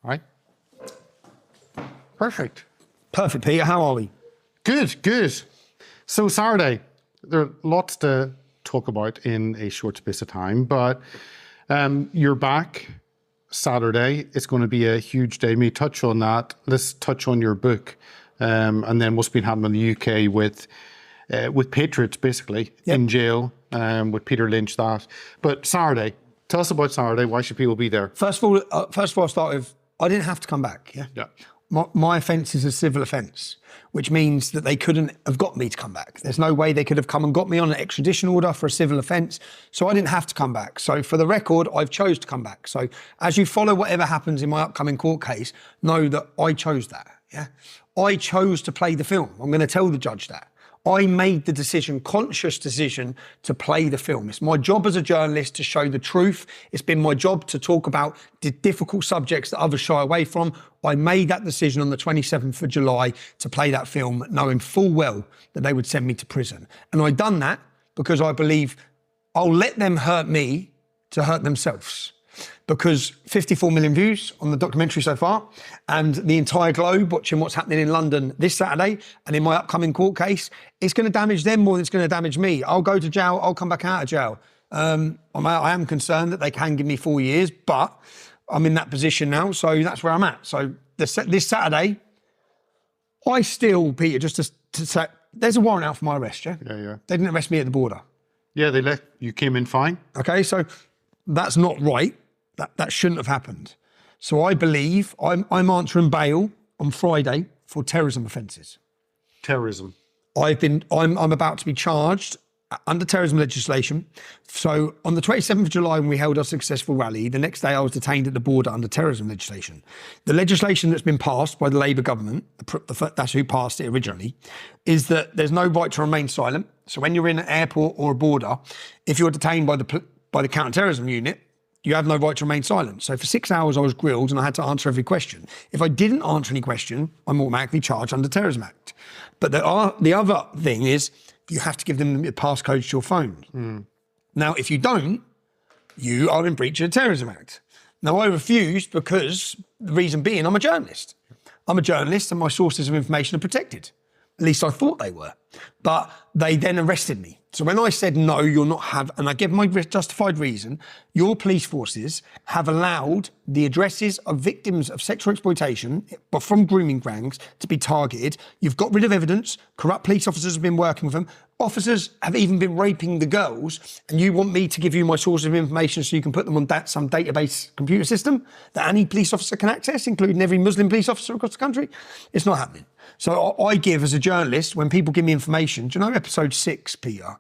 Right. Perfect. Perfect, Peter. How are we? Good, good. So Saturday, there are lots to talk about in a short space of time, but you're back Saturday. It's going to be a huge day. Me touch on that. Let's touch on your book, and then what's been happening in the UK with Patriots, basically, in jail, with Peter Lynch, that. But Saturday, tell us about Saturday. Why should people be there? First of all, I'll start with, I didn't have to come back, Yeah. My offence is a civil offence, which means that they couldn't have got me to come back. There's no way they could have come and got me on an extradition order for a civil offence. So I didn't have to come back. So for the record, I've chose to come back. So as you follow whatever happens in my upcoming court case, know that I chose that, yeah? I chose to play the film. I'm going to tell the judge that. I made the decision, conscious decision, to play the film. It's my job as a journalist to show the truth. It's been my job to talk about the difficult subjects that others shy away from. I made that decision on the 27th of July to play that film, knowing full well that they would send me to prison. And I've done that because I believe I'll let them hurt me to hurt themselves. Because 54 million views on the documentary so far, and the entire globe watching what's happening in London this Saturday and in my upcoming court case, it's going to damage them more than it's going to damage me. I'll go to jail, I'll come back out of jail. I am concerned that they can give me 4 years, but I'm in that position now, so that's where I'm at. So this Saturday, I still, Peter, just to say, there's a warrant out for my arrest, yeah? Yeah. They didn't arrest me at the border. Yeah, you came in fine. Okay, so that's not right. That shouldn't have happened. So I believe I'm answering bail on Friday for terrorism offences. Terrorism. I'm about to be charged under terrorism legislation. So on the 27th of July, when we held our successful rally, the next day I was detained at the border under terrorism legislation. The legislation that's been passed by the Labour government, that's who passed it originally, is that there's no right to remain silent. So when you're in an airport or a border, if you're detained by the counter-terrorism unit, you have no right to remain silent. So for 6 hours I was grilled and I had to answer every question. If I didn't answer any question, I'm automatically charged under Terrorism Act. But the other thing is you have to give them the passcodes to your phone. Now, if you don't, you are in breach of the Terrorism Act. Now, I refused because the reason being I'm a journalist. I'm a journalist and my sources of information are protected. At least I thought they were. But they then arrested me. So when I said, no, you're not and I gave my justified reason, your police forces have allowed the addresses of victims of sexual exploitation, but from grooming gangs, to be targeted. You've got rid of evidence. Corrupt police officers have been working with them. Officers have even been raping the girls. And you want me to give you my sources of information so you can put them on some database computer system that any police officer can access, including every Muslim police officer across the country? It's not happening. So I give, as a journalist, when people give me information, do you know episode 6, Peter?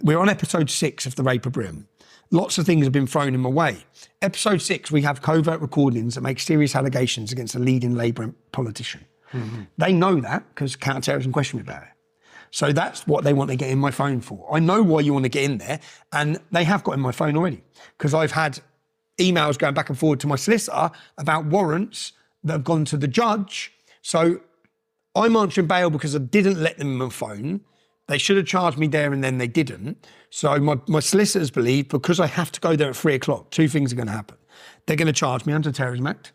We're on episode 6 of The Rape of Brim. Lots of things have been thrown in my way. Episode 6, we have covert recordings that make serious allegations against a leading Labour politician. They know that because counter-terrorism questioned me about it. So that's what they want to get in my phone for. I know why you want to get in there, and they have got in my phone already because I've had emails going back and forward to my solicitor about warrants that have gone to the judge. So I'm answering bail because I didn't let them in my phone. They should have charged me there and then they didn't. So my solicitors believe because I have to go there at 3 o'clock, 2 things are going to happen. They're going to charge me under the Terrorism Act,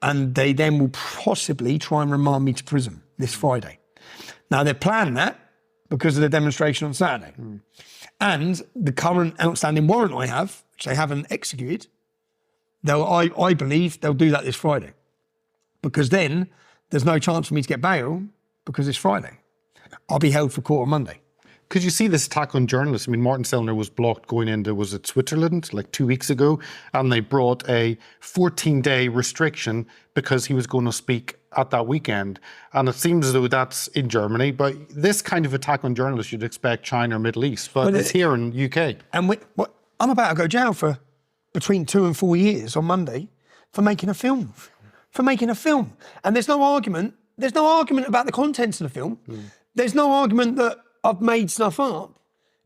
and they then will possibly try and remand me to prison this Friday. Now, they're planning that because of the demonstration on Saturday. And the current outstanding warrant I have, which they haven't executed, I believe they'll do that this Friday. Because then there's no chance for me to get bail because it's Friday. I'll be held for court on Monday. Could you see this attack on journalists? I mean, Martin Sellner was blocked going into, was it Switzerland, like 2 weeks ago? And they brought a 14-day restriction because he was going to speak at that weekend. And it seems as though that's in Germany. But this kind of attack on journalists, you'd expect China or Middle East. But it's here in the UK. And I'm about to go to jail for between 2 and 4 years on Monday for making a film. And there's no argument. There's no argument about the contents of the film. There's no argument that I've made stuff up.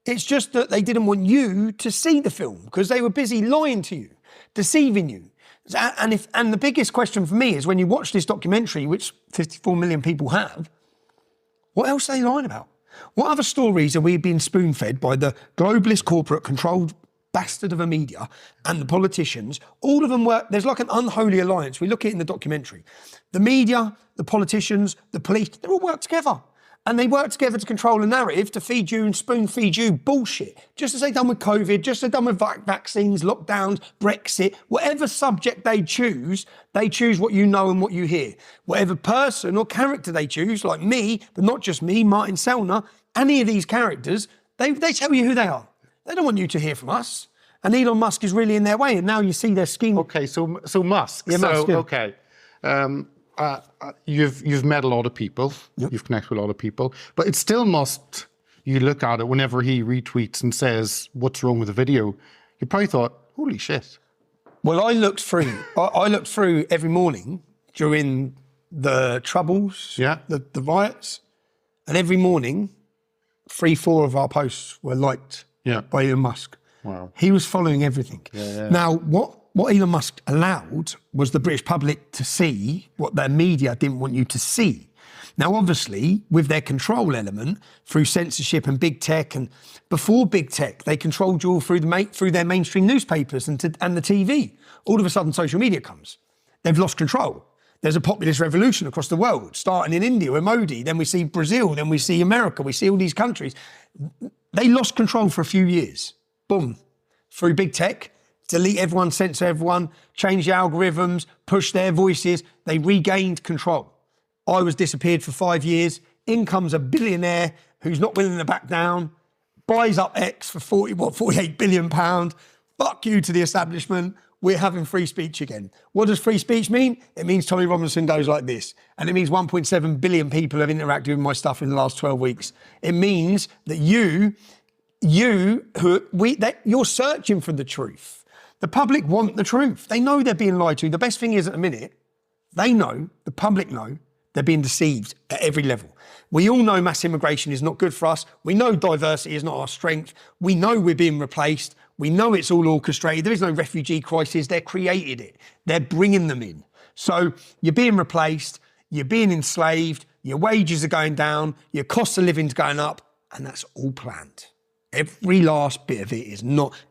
It's just that they didn't want you to see the film because they were busy lying to you, deceiving you. And the biggest question for me is when you watch this documentary, which 54 million people have, what else are they lying about? What other stories are we being spoon-fed by the globalist corporate controlled bastard of a media and the politicians, all of them work, there's like an unholy alliance. We look at it in the documentary. The media, the politicians, the police, they all work together. And they work together to control a narrative, to feed you and spoon feed you bullshit. Just as they've done with COVID, just as they've done with vaccines, lockdowns, Brexit, whatever subject they choose what you know and what you hear. Whatever person or character they choose, like me, but not just me, Martin Sellner, any of these characters, they tell you who they are. They don't want you to hear from us. And Elon Musk is really in their way. And now you see their scheme. Okay, so Musk. Yeah, Musk, yeah. Okay. You've met a lot of people, you've connected with a lot of people, but it still must, you look at it whenever he retweets and says, what's wrong with the video? You probably thought, holy shit. Well, I looked through every morning during the troubles, the riots, and every morning, 3-4 of our posts were liked by Elon Musk. Wow. He was following everything. Now, what Elon Musk allowed was the British public to see what their media didn't want you to see. Now, obviously, with their control element through censorship and big tech, and before big tech, they controlled you all through their mainstream newspapers and the TV. All of a sudden, social media comes. They've lost control. There's a populist revolution across the world, starting in India with Modi, then we see Brazil, then we see America, we see all these countries. They lost control for a few years. Boom. Through big tech, delete everyone, censor everyone, change the algorithms, push their voices. They regained control. I was disappeared for 5 years. In comes a billionaire who's not willing to back down, buys up X for 48 billion pounds. Fuck you to the establishment. We're having free speech again. What does free speech mean? It means Tommy Robinson goes like this. And it means 1.7 billion people have interacted with my stuff in the last 12 weeks. It means that you're searching for the truth. The public want the truth. They know they're being lied to. The best thing is at the minute, the public know, they're being deceived at every level. We all know mass immigration is not good for us. We know diversity is not our strength. We know we're being replaced. We know it's all orchestrated. There is no refugee crisis. They created it. They're bringing them in. So you're being replaced. You're being enslaved. Your wages are going down. Your cost of living is going up. And that's all planned. Every last bit of it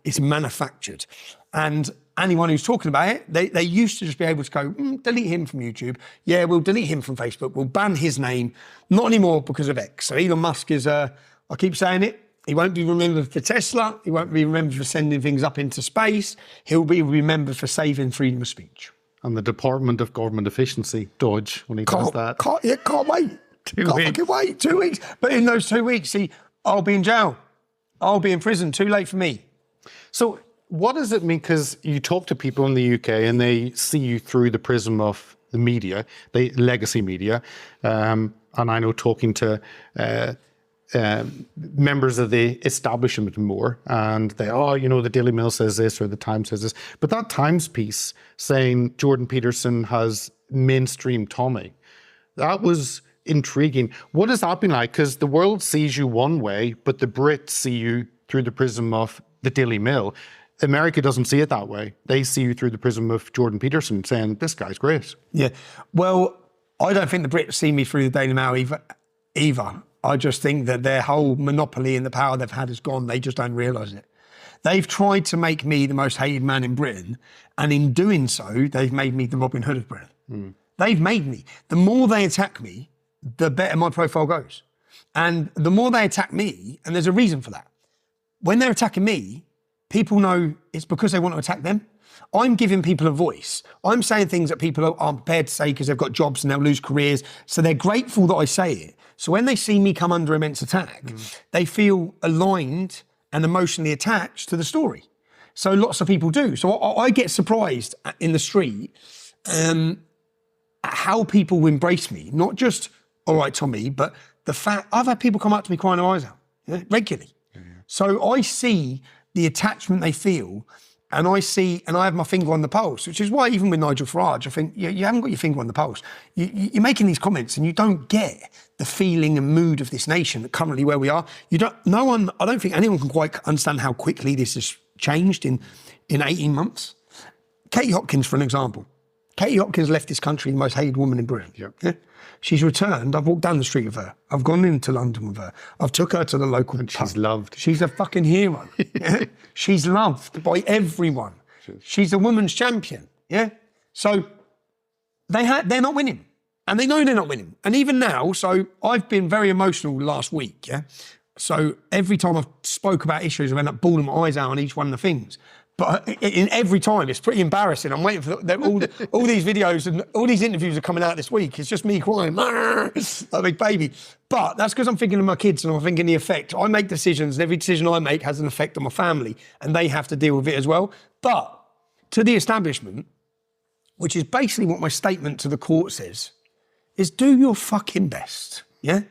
it's manufactured. And anyone who's talking about it, they used to just be able to go, delete him from YouTube. Yeah, we'll delete him from Facebook. We'll ban his name. Not anymore because of X. So Elon Musk is, I keep saying it, he won't be remembered for Tesla. He won't be remembered for sending things up into space. He'll be remembered for saving freedom of speech. And the Department of Government Efficiency, Dodge, when he does that. Can't wait. Can't fucking wait. 2 weeks. But in those 2 weeks, I'll be in jail. I'll be in prison. Too late for me. So what does it mean? Because you talk to people in the UK and they see you through the prism of the media, the legacy media. And I know talking to members of the establishment more, and they, the Daily Mail says this or the Times says this. But that Times piece saying Jordan Peterson has mainstream Tommy, that was intriguing. What has that been like? Because the world sees you one way, but the Brits see you through the prism of the Daily Mail. America doesn't see it that way. They see you through the prism of Jordan Peterson saying, this guy's great. Yeah. Well, I don't think the Brits see me through the Daily Mail either. I just think that their whole monopoly and the power they've had is gone. They just don't realise it. They've tried to make me the most hated man in Britain. And in doing so, they've made me the Robin Hood of Britain. They've made me. The more they attack me, the better my profile goes. And the more they attack me, and there's a reason for that. When they're attacking me, people know it's because they want to attack them. I'm giving people a voice. I'm saying things that people aren't prepared to say because they've got jobs and they'll lose careers. So they're grateful that I say it. So when they see me come under immense attack, they feel aligned and emotionally attached to the story. So lots of people do. So I get surprised in the street at how people embrace me. Not just, all right, Tommy, but the fact I've had people come up to me crying their eyes out regularly. So I see the attachment they feel, and I have my finger on the pulse, which is why even with Nigel Farage, I think you haven't got your finger on the pulse. You're making these comments and you don't get the feeling and mood of this nation currently where we are. I don't think anyone can quite understand how quickly this has changed in 18 months. Katie Hopkins, for an example. Katie Hopkins left this country, the most hated woman in Britain. Yeah. She's returned. I've walked down the street with her. I've gone into London with her. I've took her to the local pub. She's loved. She's a fucking hero. Yeah? She's loved by everyone. She's a woman's champion. Yeah. So they're not winning. And they know they're not winning. And even now, so I've been very emotional last week, yeah? So every time I've spoke about issues, I've ended up bawling my eyes out on each one of the things. But in every time, it's pretty embarrassing. I'm waiting for all these videos and all these interviews are coming out this week. It's just me crying, like a big baby. But that's because I'm thinking of my kids and I'm thinking the effect. I make decisions and every decision I make has an effect on my family and they have to deal with it as well. But to the establishment, which is basically what my statement to the court says, is do your fucking best, yeah?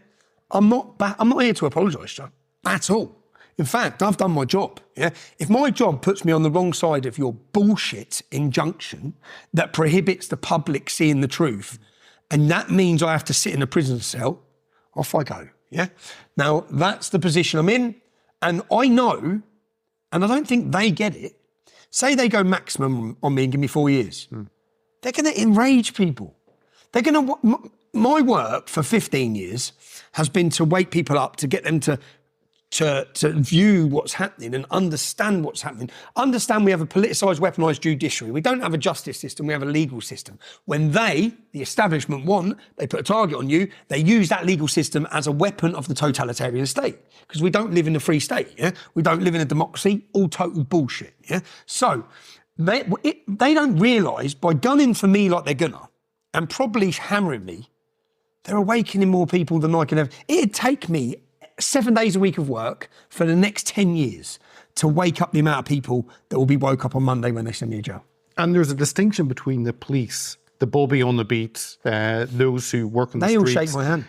I'm not here to apologise, Joe, at all. In fact, I've done my job, yeah? If my job puts me on the wrong side of your bullshit injunction that prohibits the public seeing the truth, and that means I have to sit in a prison cell, off I go, yeah? Now, that's the position I'm in, and I know, and I don't think they get it, say they go maximum on me and give me 4 years, they're going to enrage people. They're going to... My work for 15 years has been to wake people up, to get them to view what's happening and understand what's happening. Understand we have a politicised, weaponised judiciary. We don't have a justice system, we have a legal system. When they, the establishment, they put a target on you, they use that legal system as a weapon of the totalitarian state. Because we don't live in a free state, yeah? We don't live in a democracy, all total bullshit, yeah? So, they don't realise, by gunning for me like they're gonna, and probably hammering me, they're awakening more people than I can have. It'd take me 7 days a week of work for the next 10 years to wake up the amount of people that will be woke up on Monday when they send me to jail. And there's a distinction between the police, the bobby on the beat, those who work on the streets. They all shake my hand.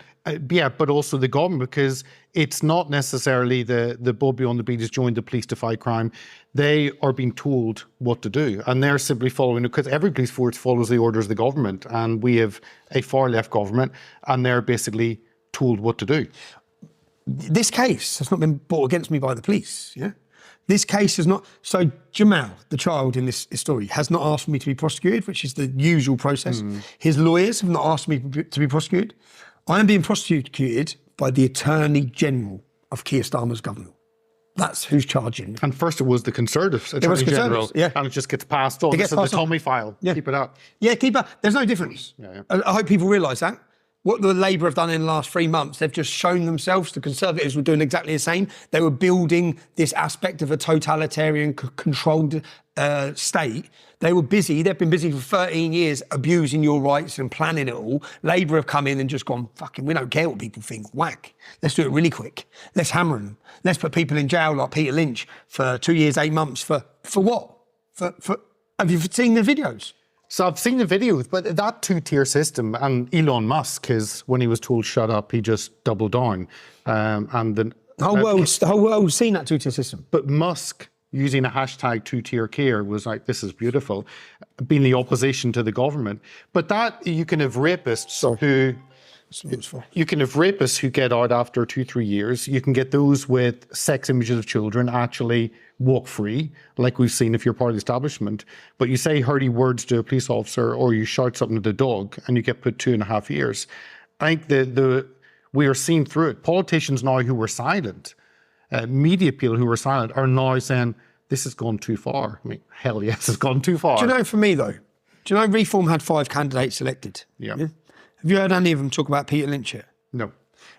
Yeah, but also the government, because it's not necessarily the bobby on the beat has joined the police to fight crime. They are being told what to do, and they're simply following it, because every police force follows the orders of the government, and we have a far left government, and they're basically told what to do. This case has not been brought against me by the police, yeah? This case has not... So Jamal, the child in this story, has not asked me to be prosecuted, which is the usual process. His lawyers have not asked me to be prosecuted. I am being prosecuted by the Attorney General of Keir Starmer's government. That's who's charging. And first it was the Conservatives Attorney General, yeah. And it just gets passed on. It's the Tommy file. Yeah. Keep it up. Yeah, keep up. There's no difference. Yeah. I hope people realise that. What the Labour have done in the last 3 months, they've just shown themselves. The Conservatives were doing exactly the same. They were building this aspect of a totalitarian controlled state. They were busy. They've been busy for 13 years abusing your rights and planning it all. Labour have come in and just gone, fucking, we don't care what people think. Whack. Let's do it really quick. Let's hammer them. Let's put people in jail like Peter Lynch for 2 years, 8 months. For what? Have you seen the videos? So I've seen the videos, but that two-tier system, and Elon Musk, when he was told shut up, he just doubled down. And then the whole world's seen that two-tier system. But Musk, using a hashtag two-tier care, was like, this is beautiful, being the opposition to the government. But that, you can have rapists who... You can have rapists who get out after 2-3 years. You can get those with sex images of children actually walk free, like we've seen if you're part of the establishment. But you say hurty words to a police officer or you shout something to the dog and you get put 2.5 years. I think we are seeing through it. Politicians now who were silent, media people who were silent, are now saying, this has gone too far. I mean, hell yes, it's gone too far. Do you know, for me though, do you know Reform had 5 candidates selected? Yeah. Have you heard any of them talk about Peter Lynch yet? No.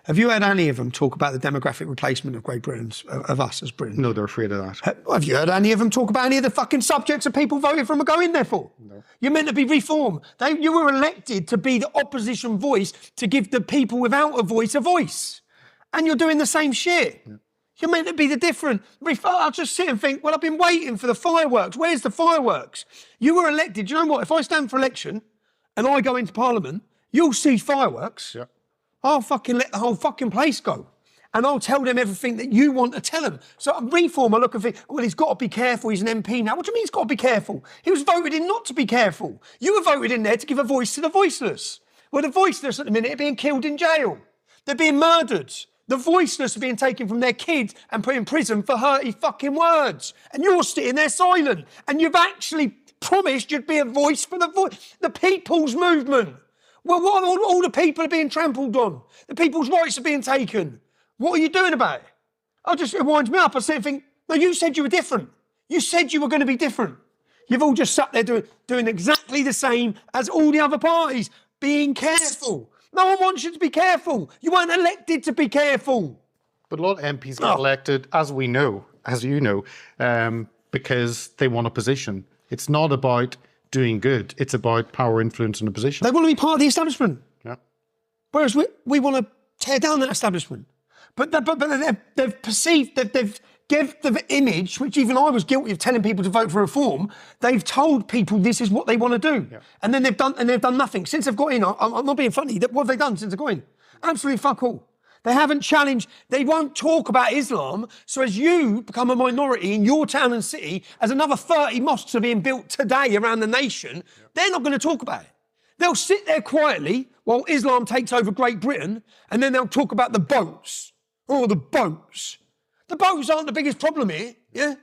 Have you heard any of them talk about the demographic replacement of Great Britain, of us as Britain? No, they're afraid of that. Have you heard any of them talk about any of the fucking subjects that people voted for them to go in there for? No. You're meant to be reform. You were elected to be the opposition voice, to give the people without a voice. And you're doing the same shit. Yeah. You're meant to be the different. I'll just sit and think, well, I've been waiting for the fireworks. Where's the fireworks? You were elected. Do you know what? If I stand for election and I go into Parliament, you'll see fireworks. Yeah. I'll fucking let the whole fucking place go. And I'll tell them everything that you want to tell them. So Reform, I look and think, well, he's got to be careful. He's an MP now. What do you mean he's got to be careful? He was voted in not to be careful. You were voted in there to give a voice to the voiceless. Well, the voiceless at the minute are being killed in jail. They're being murdered. The voiceless are being taken from their kids and put in prison for hurty fucking words. And you're sitting there silent. And you've actually promised you'd be a voice for the people's movement. Well, what all the people are being trampled on. The people's rights are being taken. What are you doing about it? It winds me up. I think, no, you said you were different. You said you were going to be different. You've all just sat there doing exactly the same as all the other parties, being careful. No one wants you to be careful. You weren't elected to be careful. But a lot of MPs get elected, as we know, as you know, because they want a position. It's not about doing good. It's about power, influence, and a position. They want to be part of the establishment. Yeah. Whereas we want to tear down that establishment. But they've perceived that they've given the image, which even I was guilty of telling people to vote for reform. They've told people this is what they want to do, and then they've done nothing since they've got in. I'm not being funny. What have they done since they've got in? Absolutely fuck all. They haven't challenged. They won't talk about Islam. So as you become a minority in your town and city, as another 30 mosques are being built today around the nation, they're not going to talk about it. They'll sit there quietly while Islam takes over Great Britain, and then they'll talk about the boats. Oh, the boats. The boats aren't the biggest problem here, yeah?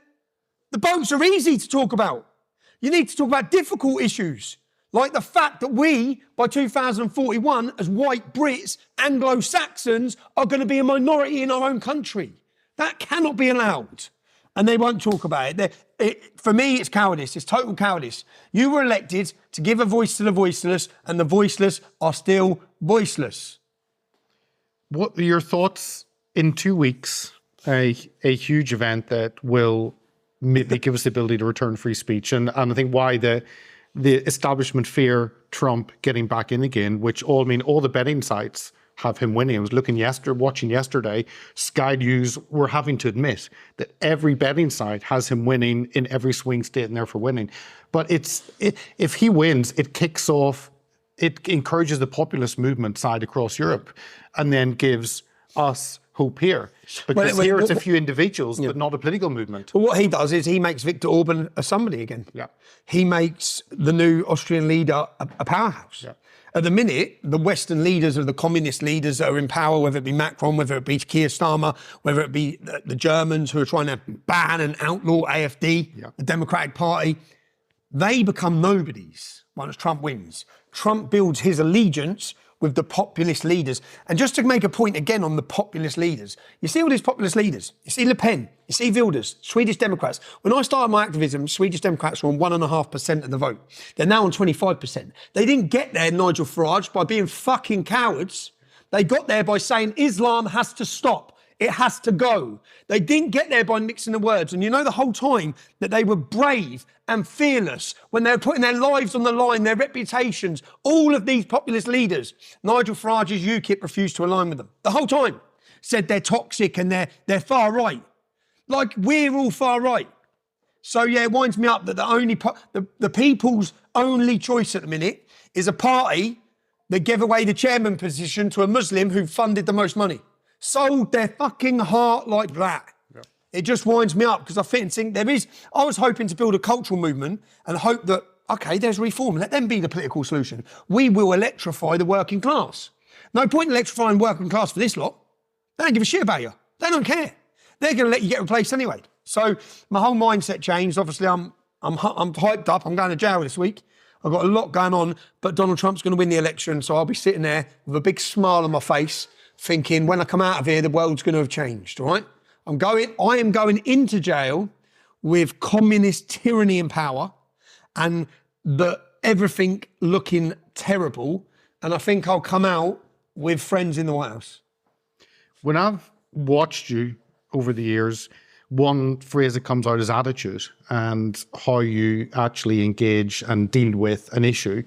The boats are easy to talk about. You need to talk about difficult issues, like the fact that we, by 2041, as white Brits, Anglo-Saxons, are going to be a minority in our own country. That cannot be allowed. And they won't talk about it. For me, it's cowardice. It's total cowardice. You were elected to give a voice to the voiceless, and the voiceless are still voiceless. What are your thoughts in 2 weeks? A huge event that will maybe give us the ability to return free speech, and I think why the establishment fear Trump getting back in again, which all the betting sites have him winning. I was watching yesterday, Sky News were having to admit that every betting site has him winning in every swing state and therefore winning. But if he wins, it kicks off, it encourages the populist movement side across Europe, and then gives us hope here. Because here it's a few individuals, but not a political movement. Well, what he does is he makes Viktor Orban a somebody again. Yeah. He makes the new Austrian leader a powerhouse. Yeah. At the minute, the Western leaders or the communist leaders that are in power, whether it be Macron, whether it be Keir Starmer, whether it be the Germans who are trying to ban and outlaw AfD, the Democratic Party, they become nobodies once Trump wins. Trump builds his allegiance with the populist leaders. And just to make a point again on the populist leaders, you see all these populist leaders, you see Le Pen, you see Wilders, Swedish Democrats. When I started my activism, Swedish Democrats were on 1.5% of the vote. They're now on 25%. They didn't get there, Nigel Farage, by being fucking cowards. They got there by saying Islam has to stop. It has to go. They didn't get there by mixing the words. And you know the whole time that they were brave and fearless when they were putting their lives on the line, their reputations, all of these populist leaders. Nigel Farage's UKIP refused to align with them. The whole time. Said they're toxic and they're far right. Like we're all far right. So yeah, it winds me up that the people's only choice at the minute is a party that gave away the chairman position to a Muslim who funded the most money. Sold their fucking heart like that. Yep. It just winds me up because I think I was hoping to build a cultural movement and hope that, okay, there's reform. Let them be the political solution. We will electrify the working class. No point in electrifying working class for this lot. They don't give a shit about you. They don't care. They're going to let you get replaced anyway. So my whole mindset changed. Obviously, I'm hyped up. I'm going to jail this week. I've got a lot going on, but Donald Trump's going to win the election. So I'll be sitting there with a big smile on my face, thinking when I come out of here, the world's going to have changed, all right? I am going into jail with communist tyranny in power and everything looking terrible. And I think I'll come out with friends in the White House. When I've watched you over the years, one phrase that comes out is attitude and how you actually engage and deal with an issue,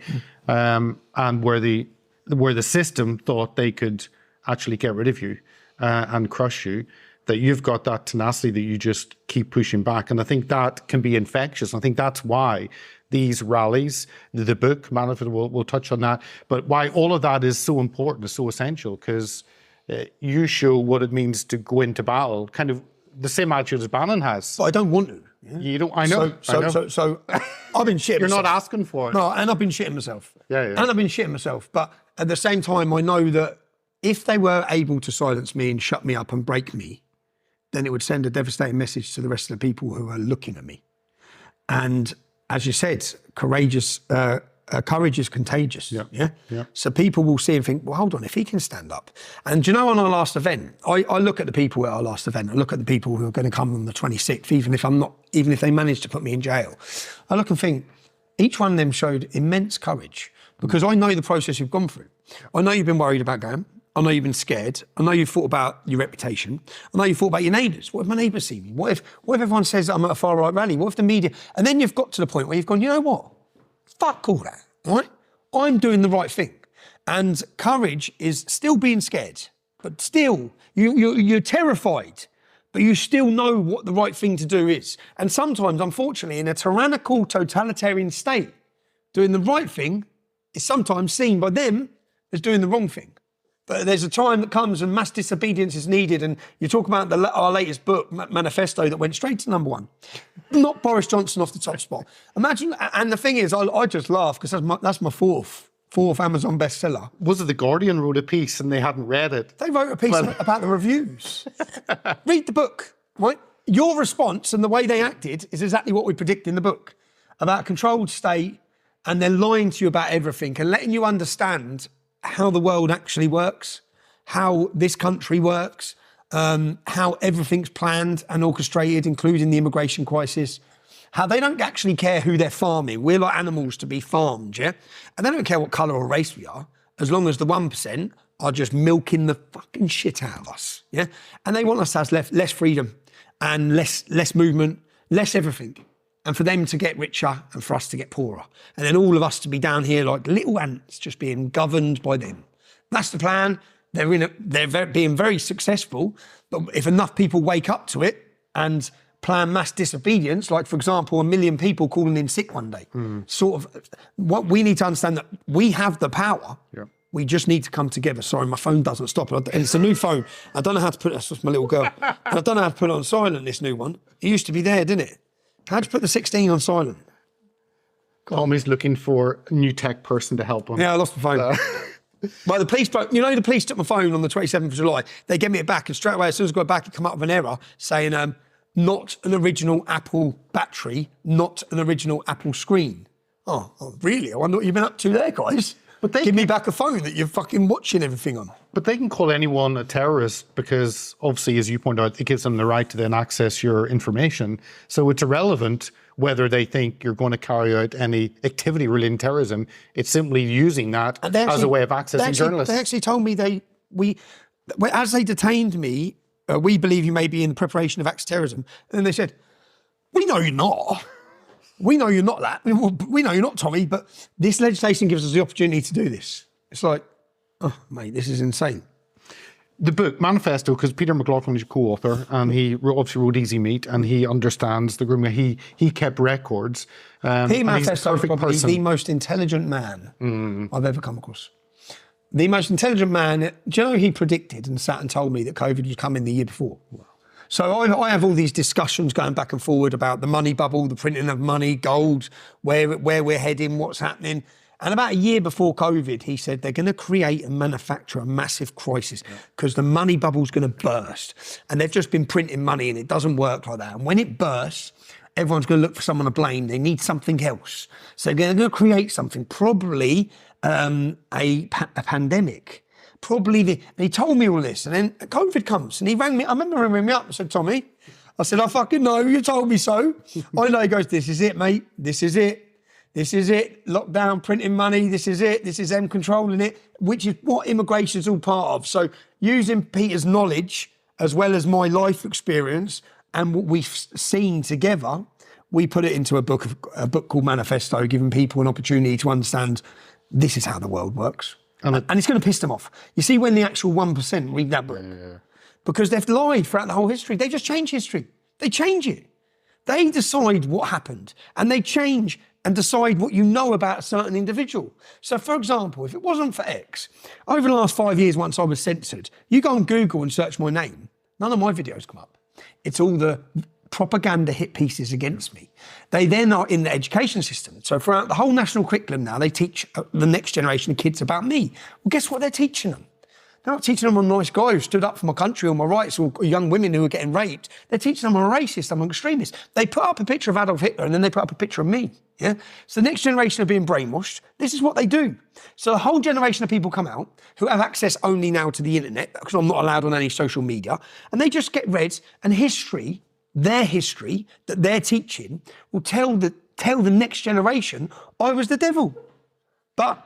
and where the system thought they could actually get rid of you and crush you, that you've got that tenacity that you just keep pushing back. And I think that can be infectious. I think that's why these rallies, the book, Manafort, we'll touch on that, but why all of that is so important, is so essential, because you show what it means to go into battle, kind of the same attitude as Bannon has. But I don't want to. Yeah? You don't, I know. So I've been shitting You're myself. not asking for it. No, and I've been shitting myself. Yeah. And I've been shitting myself. But at the same time, I know that if they were able to silence me and shut me up and break me, then it would send a devastating message to the rest of the people who are looking at me. And as you said, courage is contagious. Yeah. Yeah. So people will see and think, well, hold on, if he can stand up. And do you know, on our last event, I look at the people at our last event. I look at the people who are going to come on the 26th, even if they manage to put me in jail. I look and think, each one of them showed immense courage, because I know the process you've gone through. I know you've been worried about going. I know you've been scared. I know you've thought about your reputation. I know you've thought about your neighbours. What if my neighbours see me? What if everyone says that I'm at a far right rally? What if the media? And then you've got to the point where you've gone, you know what? Fuck all that, right? I'm doing the right thing. And courage is still being scared, but still, you're terrified, but you still know what the right thing to do is. And sometimes, unfortunately, in a tyrannical, totalitarian state, doing the right thing is sometimes seen by them as doing the wrong thing. But there's a time that comes when mass disobedience is needed, and you talk about our latest book, Manifesto, that went straight to #1. Not Boris Johnson off the top spot. Imagine, and the thing is, I just laugh because that's my fourth Amazon bestseller. Was it The Guardian wrote a piece and they hadn't read it? They wrote a piece about the reviews. Read the book, right? Your response and the way they acted is exactly what we predict in the book, about a controlled state, and they're lying to you about everything and letting you understand how the world actually works, how this country works, how everything's planned and orchestrated, including the immigration crisis, how they don't actually care who they're farming. We're like animals to be farmed, yeah? And they don't care what colour or race we are, as long as the 1% are just milking the fucking shit out of us, yeah? And they want us to have less freedom and less movement, less everything. And for them to get richer and for us to get poorer. And then all of us to be down here like little ants just being governed by them. That's the plan. They're being very successful. But if enough people wake up to it and plan mass disobedience, like, for example, 1 million people calling in sick one day, sort of, what we need to understand that we have the power. Yeah. We just need to come together. Sorry, my phone doesn't stop. And it's a new phone. I don't know how to put it. That's just my little girl. And I don't know how to put it on silent, this new one. It used to be there, didn't it? How'd you put the 16 on silent? Tommy's looking for a new tech person to help him. Yeah, I lost my phone. But the police took my phone on the 27th of July. They gave me it back, and straight away, as soon as I got back, it came up with an error saying, not an original Apple battery, not an original Apple screen. Oh, really? I wonder what you've been up to there, guys. But give me back a phone that you're fucking watching everything on. But they can call anyone a terrorist because, obviously, as you point out, it gives them the right to then access your information. So it's irrelevant whether they think you're going to carry out any activity relating to terrorism. It's simply using that as a way of accessing journalists. They actually told me as they detained me, we believe you may be in the preparation of acts of terrorism. And then they said, we know you're not. We know you're not that. We know you're not, Tommy, but this legislation gives us the opportunity to do this. It's like, oh, mate, this is insane. The book, Manifesto, because Peter McLaughlin is your co-author, and he obviously wrote Easy Meat, and he understands the grooming. He kept records. Manifesto is probably the most intelligent man I've ever come across. The most intelligent man. Do you know he predicted and sat and told me that COVID would come in the year before? Wow. So I have all these discussions going back and forward about the money bubble, the printing of money, gold, where we're heading, what's happening. And about a year before COVID, he said they're going to create and manufacture a massive crisis because the money bubble's going to burst. And they've just been printing money and it doesn't work like that. And when it bursts, everyone's going to look for someone to blame. They need something else. So they're going to create something, probably a pandemic. And he told me all this, and then COVID comes, and he rang me. I remember him ringing me up and said, Tommy, I said, I fucking know, you told me so. I know. He goes, this is it, mate. This is it. This is it. Lockdown, printing money. This is it. This is them controlling it, which is what immigration is all part of. So using Peter's knowledge, as well as my life experience, and what we've seen together, we put it into a book called Manifesto, giving people an opportunity to understand this is how the world works. And it's going to piss them off. You see, when the actual 1% read that book, because they've lied throughout the whole history. They just change history. They change it. They decide what happened, and they change and decide what you know about a certain individual. So, for example, if it wasn't for X, over the last 5 years, once I was censored, you go on Google and search my name, none of my videos come up. It's all the propaganda hit pieces against me. They then are in the education system. So throughout the whole national curriculum now, they teach the next generation of kids about me. Well, guess what they're teaching them? They're not teaching them I'm a nice guy who stood up for my country or my rights, or young women who are getting raped. They're teaching them I'm a racist, I'm an extremist. They put up a picture of Adolf Hitler and then they put up a picture of me. Yeah. So the next generation are being brainwashed. This is what they do. So a whole generation of people come out who have access only now to the internet, because I'm not allowed on any social media, and they just get read, and history, their history that they're teaching, will tell the next generation I was the devil. But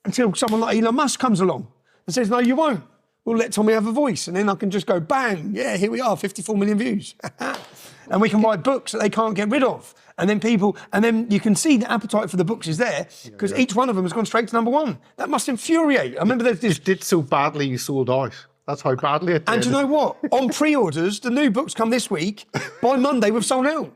until someone like Elon Musk comes along and says, no, you won't. We'll let Tommy have a voice. And then I can just go, bang, yeah, here we are, 54 million views. And we can write books that they can't get rid of. And then you can see the appetite for the books is there, because each one of them has gone straight to #1. That must infuriate. I remember there's this... It did so badly you sold out. That's how badly it did. And do you know what? On pre-orders, the new books come this week. By Monday, we've sold out.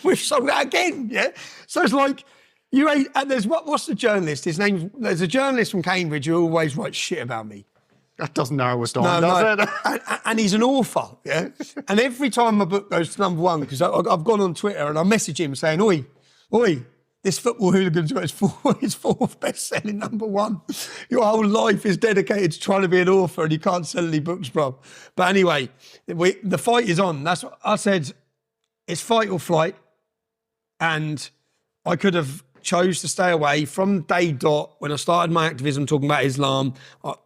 We've sold out again, yeah? So it's like, and there's, what's the journalist? There's a journalist from Cambridge who always writes shit about me. That doesn't narrow us down, does it? And he's an author, yeah? And every time my book goes to #1, because I've gone on Twitter and I message him saying, oi, this football hooligan's got his fourth best-selling #1. Your whole life is dedicated to trying to be an author and you can't sell any books, bro. But anyway, the fight is on. That's what I said. It's fight or flight. And I could have chose to stay away from day dot when I started my activism talking about Islam.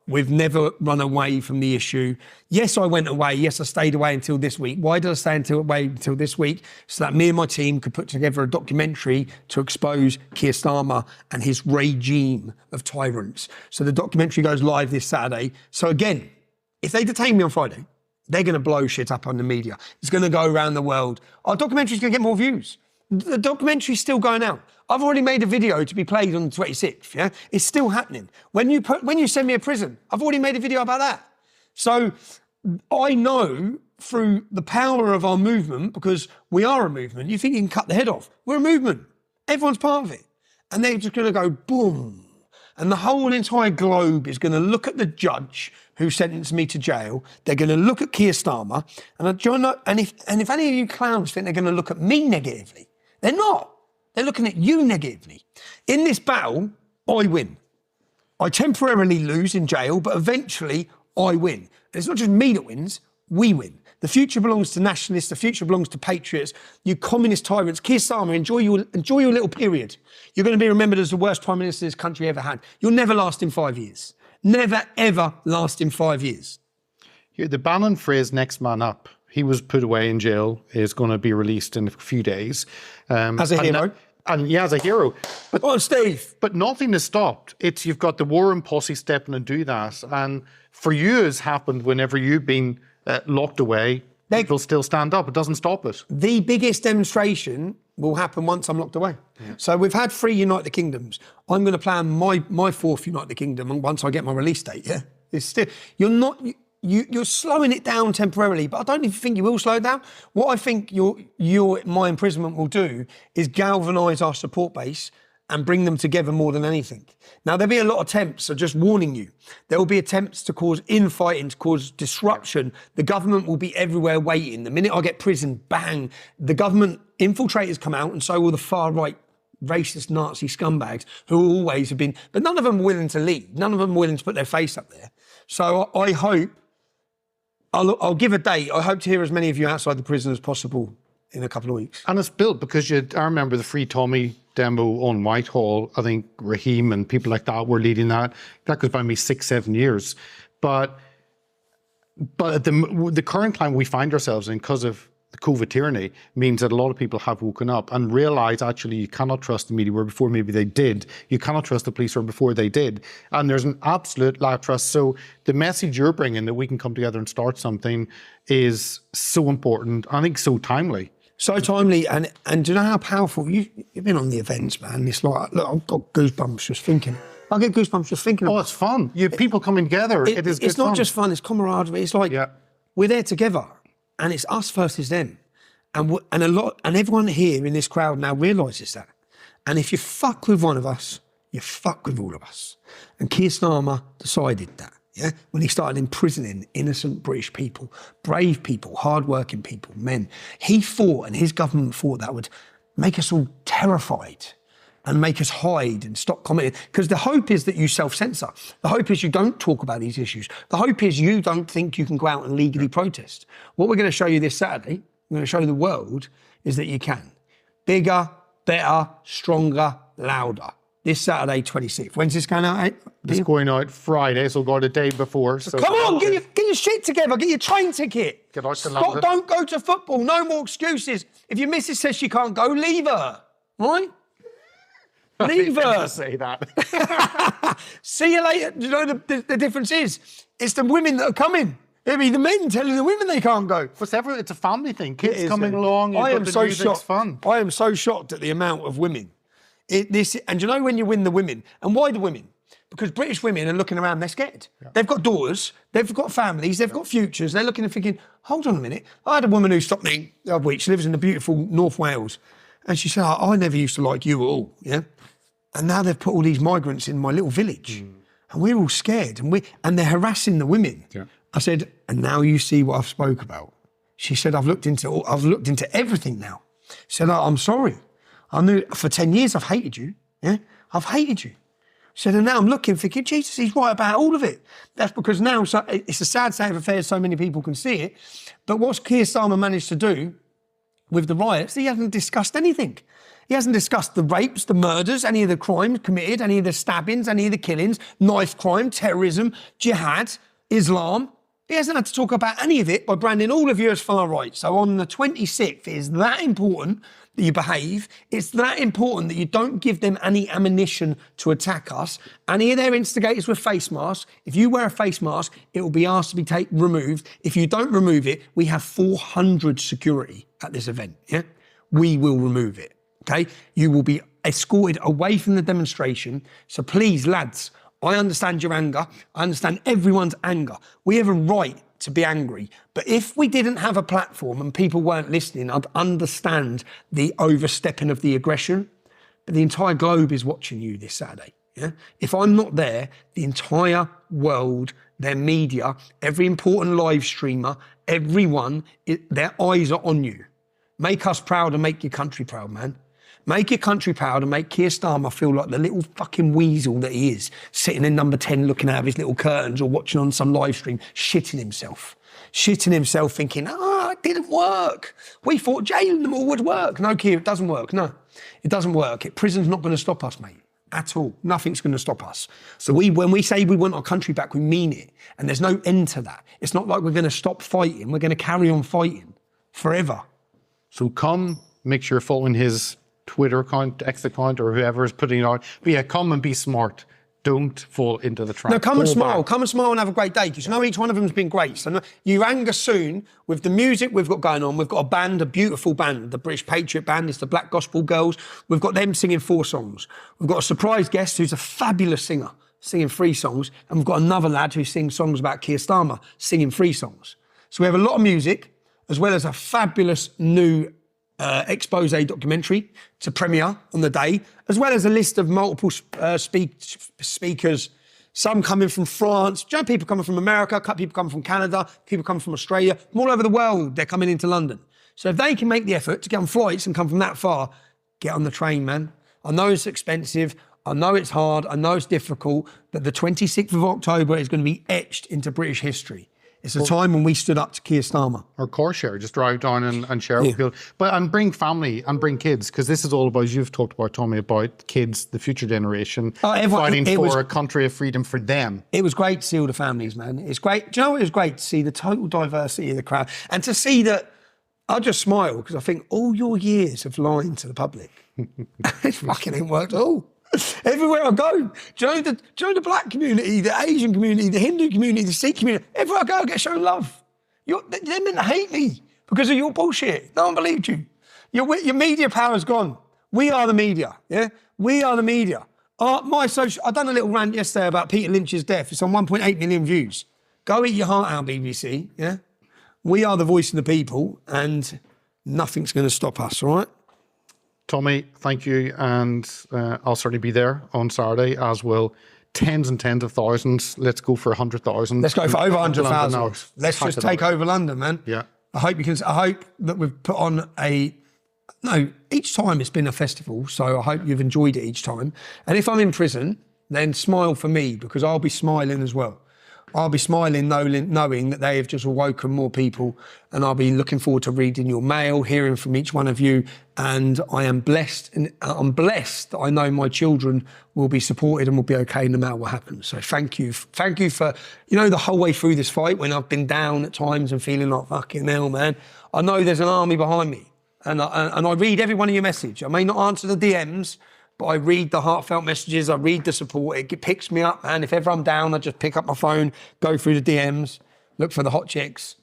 We've never run away from the issue. Yes, I went away. Yes, I stayed away until this week. Why did I stay away until this week? So that me and my team could put together a documentary to expose Keir Starmer and his regime of tyrants. So the documentary goes live this Saturday. So again, if they detain me on Friday, they're going to blow shit up on the media. It's going to go around the world. Our documentary's going to get more views. The documentary's still going out. I've already made a video to be played on the 26th, yeah? It's still happening. When you send me a prison, I've already made a video about that. So I know through the power of our movement, because we are a movement, you think you can cut the head off. We're a movement. Everyone's part of it. And they're just going to go boom. And the whole entire globe is going to look at the judge who sentenced me to jail. They're going to look at Keir Starmer. And if any of you clowns think they're going to look at me negatively, they're not. They're looking at you negatively. In this battle, I win. I temporarily lose in jail, but eventually I win. And it's not just me that wins, we win. The future belongs to nationalists, the future belongs to patriots, you communist tyrants. Keir Starmer, enjoy your little period. You're going to be remembered as the worst Prime Minister this country ever had. You'll never last in 5 years. Never, ever last in 5 years. Here, the Bannon phrase, next man up, he was put away in jail, is going to be released in a few days. As a hero? And yeah, as a hero. But, oh, Steve. But nothing has stopped. You've got the War and Posse stepping and do that. And for you, it's happened whenever you've been locked away, people still stand up. It doesn't stop it. The biggest demonstration will happen once I'm locked away. Yeah. So we've had 3 Unite the Kingdoms. I'm going to plan my fourth Unite the Kingdom once I get my release date. Yeah, it's still you're slowing it down temporarily, but I don't even think you will slow it down. What I think my imprisonment will do is galvanise our support base and bring them together more than anything. Now, there'll be a lot of attempts, so just warning you, there will be attempts to cause infighting, to cause disruption. The government will be everywhere waiting. The minute I get prison, bang, the government infiltrators come out, and so will the far-right racist Nazi scumbags who always have been, but none of them are willing to lead. None of them are willing to put their face up there. So I hope, I'll give a date. I hope to hear as many of you outside the prison as possible in a couple of weeks. And it's built because I remember the Free Tommy demo on Whitehall. I think Raheem and people like that were leading that. That goes by me 6-7 years. But at the current climate we find ourselves in, because of the COVID tyranny, means that a lot of people have woken up and realised actually you cannot trust the media where before maybe they did. You cannot trust the police where before they did. And there's an absolute lack of trust. So the message you're bringing that we can come together and start something is so important. I think so timely. So timely, and do you know how powerful, you've been on the events, man. It's like, look, I've got goosebumps just thinking. I get goosebumps just thinking about it. Oh, it's fun. You have people coming together. It's not just fun, it's camaraderie. It's like, we're there together, and it's us versus them. And everyone here in this crowd now realises that. And if you fuck with one of us, you fuck with all of us. And Keir Starmer decided that. Yeah, when he started imprisoning innocent British people, brave people, hard-working people, men. He fought, and his government fought, that would make us all terrified. and make us hide and stop commenting. Because the hope is that you self-censor. The hope is you don't talk about these issues. The hope is you don't think you can go out and legally protest. What we're going to show you this Saturday, we're going to show the world, is that you can. Bigger, better, stronger, louder. This Saturday, 26th. When's this going out? It's going out Friday, so go the day before. So Come on, get your shit together. Get your train ticket. Get out to Stop, London. don't go to football. No more excuses. If your missus says she can't go, leave her. Right? Leave her. Say that. See you later. You know the difference is, it's the women that are coming. It'll be the men telling the women they can't go. It's a family thing. Kids It is, coming yeah. along. I but am the so music's shocked. fun. I am so shocked at the amount of women. And you know when you win the women, and why the women? Because British women are looking around, they're scared. Yeah. They've got daughters, they've got families, they've got futures. They're looking and thinking, hold on a minute. I had a woman who stopped me the other week. She lives in the beautiful North Wales. And she said, I never used to like you at all. Yeah. And now they've put all these migrants in my little village. And we're all scared. And they're harassing the women. Yeah. I said, and now you see what I've spoke about. She said, I've looked into everything now. She said, I'm sorry. I knew for 10 years I've hated you. Yeah, I've hated you. She said, and now I'm looking, thinking, Jesus, he's right about all of it. That's because now it's a sad state of affairs, so many people can see it. But what's Keir Starmer managed to do with the riots, he hasn't discussed anything. He hasn't discussed the rapes, the murders, any of the crimes committed, any of the stabbings, any of the killings, knife crime, terrorism, jihad, Islam. He hasn't had to talk about any of it by branding all of you as far right. So on the 26th, it is that important that you behave. It's that important that you don't give them any ammunition to attack us. Any of their instigators with face masks, if you wear a face mask, it will be asked to be removed. If you don't remove it, we have 400 security at this event, yeah? We will remove it, okay? You will be escorted away from the demonstration. So please, lads, I understand your anger. I understand everyone's anger. We have a right to be angry. But if we didn't have a platform and people weren't listening, I'd understand the overstepping of the aggression. But the entire globe is watching you this Saturday. Yeah? If I'm not there, the entire world, their media, every important live streamer, everyone, their eyes are on you. Make us proud and make your country proud, man. Make your country proud and make Keir Starmer feel like the little fucking weasel that he is, sitting in number 10 looking out of his little curtains or watching on some live stream, shitting himself, thinking, it didn't work. We thought jailing them all would work. No, Keir, it doesn't work. No, it doesn't work. Prison's not going to stop us, mate, at all. Nothing's going to stop us. So when we say we want our country back, we mean it. And there's no end to that. It's not like we're going to stop fighting. We're going to carry on fighting forever. So come, make sure you're following his Twitter account, X account, or whoever is putting it out. But yeah, come and be smart. Don't fall into the trap. No, come and Go smile. back. Come and smile and have a great day. Because you know each one of them has been great. So you anger soon with the music we've got going on. We've got a band, a beautiful band, the British Patriot Band. It's the Black Gospel Girls. We've got them singing 4 songs. We've got a surprise guest who's a fabulous singer, singing 3 songs. And we've got another lad who sings songs about Keir Starmer, singing 3 songs. So we have a lot of music, as well as a fabulous new expose documentary to premiere on the day, as well as a list of multiple speakers, some coming from France, you know, people coming from America, people coming from Canada, people coming from Australia, from all over the world, they're coming into London. So if they can make the effort to get on flights and come from that far, get on the train, man. I know it's expensive, I know it's hard, I know it's difficult, but the 26th of October is going to be etched into British history. It's a time when we stood up to Keir Starmer. Or core share, just drive down and share with people. And bring family and bring kids, because this is all about, you've talked about, Tommy, about kids, the future generation, fighting for a country of freedom for them. It was great to see all the families, man. It's great. Do you know what? It was great to see the total diversity of the crowd and to see that. I just smile because I think all your years of lying to the public, it fucking ain't worked at all. Everywhere I go, do you know the black community, the Asian community, the Hindu community, the Sikh community, everywhere I go, I get shown love. They're meant to hate me because of your bullshit. No one believed you. Your media power's gone. We are the media, yeah? We are the media. I done a little rant yesterday about Peter Lynch's death. It's on 1.8 million views. Go eat your heart out, BBC, yeah? We are the voice of the people and nothing's going to stop us, all right? Tommy, thank you, and I'll certainly be there on Saturday, as will tens and tens of thousands. Let's go for 100,000. Let's go for over 100,000. Let's just take over London, man. Yeah. I hope that we've put on a No, each time it's been a festival, so I hope you've enjoyed it each time. And if I'm in prison, then smile for me, because I'll be smiling as well. I'll be smiling knowing that they have just awoken more people, and I'll be looking forward to reading your mail, hearing from each one of you. And I am blessed, and I'm blessed that I know my children will be supported and will be okay no matter what happens. So thank you for, the whole way through this fight, when I've been down at times and feeling like fucking hell, man. I know there's an army behind me, and I read every one of your message. I may not answer the DMs, but I read the heartfelt messages, I read the support, it picks me up, man. If ever I'm down, I just pick up my phone, go through the DMs, look for the hot chicks.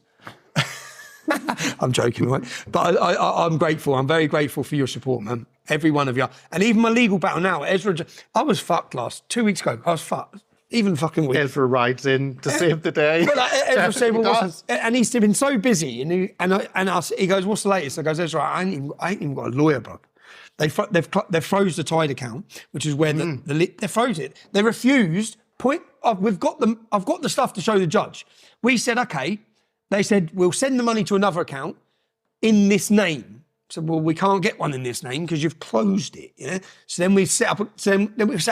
I'm joking, right? But I'm grateful. I'm very grateful for your support, man. Every one of you. And even my legal battle now, Ezra, I was fucked 2 weeks ago. I was fucked. Even fucking week. Ezra rides in to save the day. But Ezra said, and he's been so busy, and he goes, "What's the latest?" I goes, "Ezra, I ain't even got a lawyer, bro. They've froze the Tide account, which is where they froze it. They refused. I've got the stuff to show the judge. We said, okay. They said, we'll send the money to another account in this name. So, well, we can't get one in this name because you've closed it. Yeah. So then we set up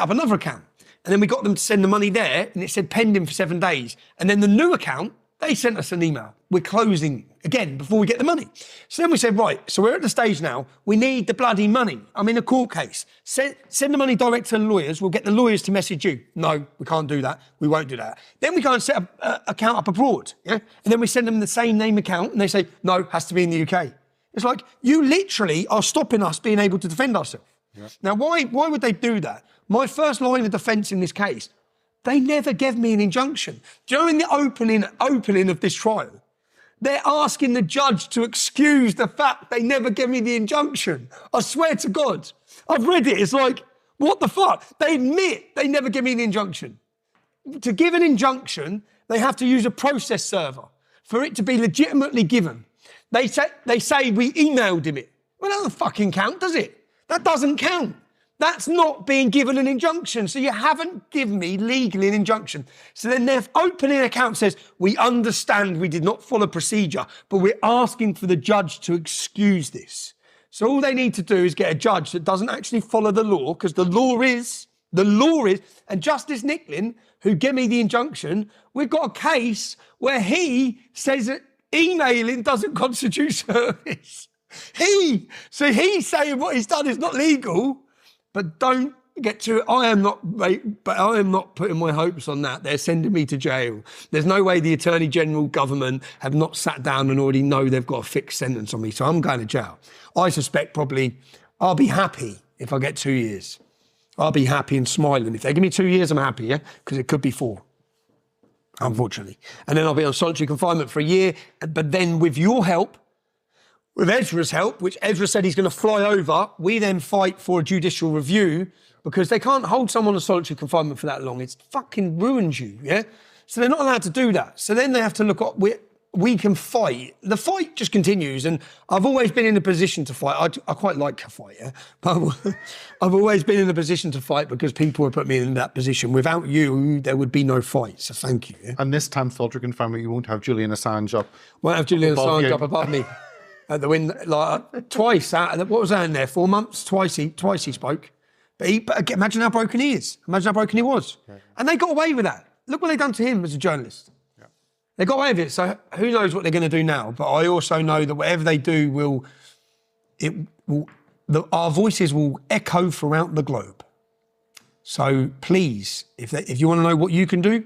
another account, and then we got them to send the money there, and it said pending for 7 days. And then the new account, they sent us an email. We're closing again before we get the money. So then we said, right, so we're at the stage now, we need the bloody money. I'm in a court case. Send the money direct to the lawyers. We'll get the lawyers to message you. No, we can't do that. We won't do that. Then we go and set an account up abroad. Yeah. And then we send them the same name account, and they say, no, has to be in the UK. It's like, you literally are stopping us being able to defend ourselves. Yeah. Now, why would they do that? My first line of defence in this case, they never gave me an injunction. During the opening of this trial, they're asking the judge to excuse the fact they never gave me the injunction. I swear to God. I've read it. It's like, what the fuck? They admit they never gave me the injunction. To give an injunction, they have to use a process server for it to be legitimately given. They say we emailed him it. Well, that doesn't fucking count, does it? That doesn't count. That's not being given an injunction. So you haven't given me legally an injunction. So then their opening account says, we understand we did not follow procedure, but we're asking for the judge to excuse this. So all they need to do is get a judge that doesn't actually follow the law, because the law is, and Justice Nicklin, who gave me the injunction, we've got a case where he says that emailing doesn't constitute service. He's saying what he's done is not legal. But don't get to it. I am not putting my hopes on that. They're sending me to jail. There's no way the Attorney General government have not sat down and already know they've got a fixed sentence on me. So I'm going to jail. I suspect I'll be happy if I get 2 years. I'll be happy and smiling. If they give me 2 years, I'm happy, yeah? Because it could be 4, unfortunately. And then I'll be on solitary confinement for a year. But then with your help, with Ezra's help, which Ezra said he's going to fly over, we then fight for a judicial review, because they can't hold someone on solitary confinement for that long. It fucking ruins you, yeah? So they're not allowed to do that. So then they have to look at, we can fight. The fight just continues, and I've always been in a position to fight. I quite like a fight, yeah? But I've always been in a position to fight because people have put me in that position. Without you, there would be no fight, so thank you. Yeah? And this time, solitary confinement, you won't have Julian Assange up. Won't have Julian Assange up above me. At the window, like twice. What was that in there? 4 months. Twice he spoke. But imagine how broken he is. Imagine how broken he was. Yeah. And they got away with that. Look what they've done to him as a journalist. Yeah. They got away with it. So who knows what they're going to do now? But I also know that whatever they do our voices will echo throughout the globe. So please, if you want to know what you can do,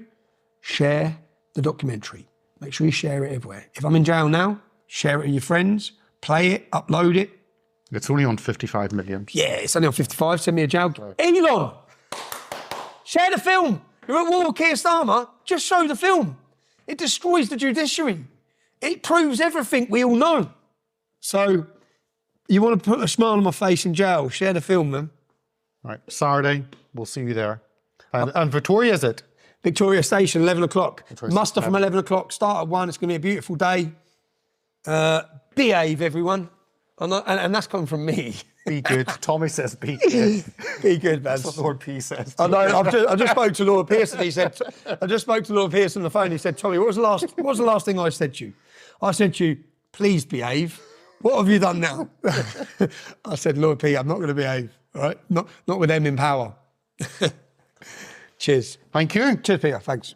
share the documentary. Make sure you share it everywhere. If I'm in jail now, share it with your friends, play it, upload it. It's only on 55 million. Yeah, it's only on 55. Send me a jail. Elon, share the film. You're at war with Keir Starmer, just show the film. It destroys the judiciary. It proves everything we all know. So you want to put a smile on my face in jail, share the film, man. Right, Saturday, we'll see you there. And Victoria, is it? Victoria Station, 11 o'clock. Muster from 11 o'clock, start at 1. It's going to be a beautiful day. Behave, everyone. And that's coming from me. Be good. Tommy says be good. Be good, man. That's what Lord P says. I know. I just spoke to Lord Pearson. He said, I just spoke to Lord Pearson on the phone. He said, Tommy, what was the last thing I said to you? I said to you, please behave, What have you done now? I said, Lord Peter, I'm not going to behave. All right, not with them in power. Cheers. Thank you. Cheers, Peter. Thanks.